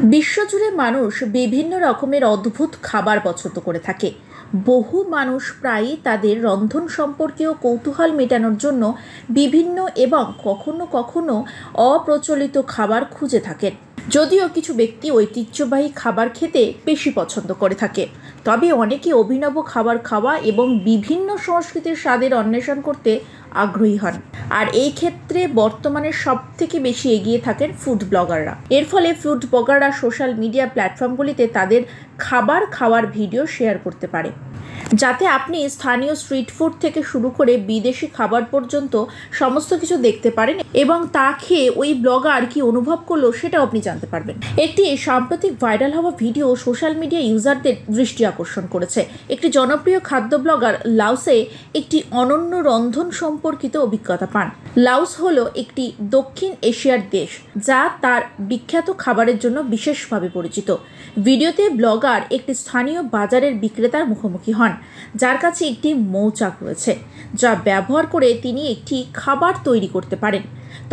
বিশ্বজুড়ে মানুষ বিভিন্ন রকমের অদ্ভুত খাবার পছন্দ করে থাকে। বহু মানুষ প্রায়ই তাদের রন্ধন সম্পর্কীয় কৌতূহল মেটানোর জন্য বিভিন্ন এবং কখনো কখনো অপ্রচলিত খাবার খুঁজে থাকেন। যদিও কিছু ব্যক্তি ঐতিহ্যবাহী খাবার খেতে বেশি পছন্দ করে থাকে, তবে অনেকে অভিনব খাবার খাওয়া এবং বিভিন্ন সংস্কৃতির স্বাদের অন্বেষণ করতে আগ্রহী হন। আর এই ক্ষেত্রে বর্তমানে সবথেকে বেশি এগিয়ে থাকেন ফুড ব্লগাররা। এর ফলে ফুড ব্লগাররা সোশ্যাল মিডিয়া প্ল্যাটফর্মগুলিতে তাদের খাবার খাওয়ার ভিডিও শেয়ার করতে পারে, যাতে আপনি স্থানীয় স্ট্রিট ফুড থেকে শুরু করে বিদেশি খাবার পর্যন্ত সমস্ত কিছু দেখতে পারেন এবং তা খেয়ে ওই ব্লগার কি অনুভব করলো সেটাও আপনি জানতে পারবেন। একটি সাম্প্রতিক ভাইরাল হওয়া ভিডিও সোশ্যাল মিডিয়া ইউজারদের দৃষ্টি আকর্ষণ করেছে। একটি জনপ্রিয় খাদ্য ব্লগার লাওসে একটি অনন্য রন্ধন সম্পর্কিত অভিজ্ঞতা পান। লাওস হলো একটি দক্ষিণ এশিয়ার দেশ, যা তার বিখ্যাত খাবারের জন্য বিশেষভাবে পরিচিত। ভিডিওতে ব্লগার একটি স্থানীয় বাজারের বিক্রেতার মুখোমুখি হন, যার কাছে একটি মৌচাক রয়েছে, যা ব্যবহার করে তিনি একটি খাবার তৈরি করতে পারেন।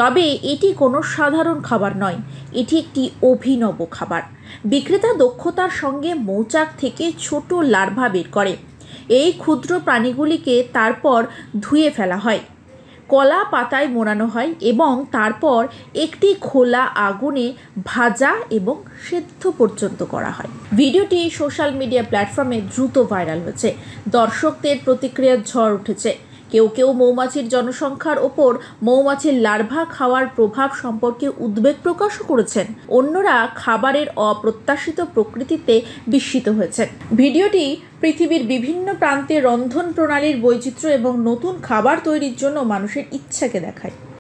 তবে এটি কোনো সাধারণ খাবার নয়, এটি একটি অভিনব খাবার। বিক্রেতা দক্ষতার সঙ্গে মৌচাক থেকে ছোট লার্ভা বের করে। এই ক্ষুদ্র প্রাণীগুলিকে তারপর ধুয়ে ফেলা হয়, কলা পাতায় মোড়ানো হয় এবং তারপর একটি খোলা আগুনে ভাজা এবং সেদ্ধ পর্যন্ত করা হয়। ভিডিওটি সোশ্যাল মিডিয়া প্ল্যাটফর্মে দ্রুত ভাইরাল হয়েছে। দর্শকদের প্রতিক্রিয়ার ঝড় উঠেছে। কেউ কেউ মৌমাছির জনসংখ্যার ওপর মৌমাছির লার্ভা খাওয়ার প্রভাব সম্পর্কে উদ্বেগ প্রকাশও করেছেন। অন্যরা খাবারের অপ্রত্যাশিত প্রকৃতিতে বিস্মিত হয়েছেন। ভিডিওটি পৃথিবীর বিভিন্ন প্রান্তে রন্ধন প্রণালীর বৈচিত্র্য এবং নতুন খাবার তৈরির জন্য মানুষের ইচ্ছাকে দেখায়।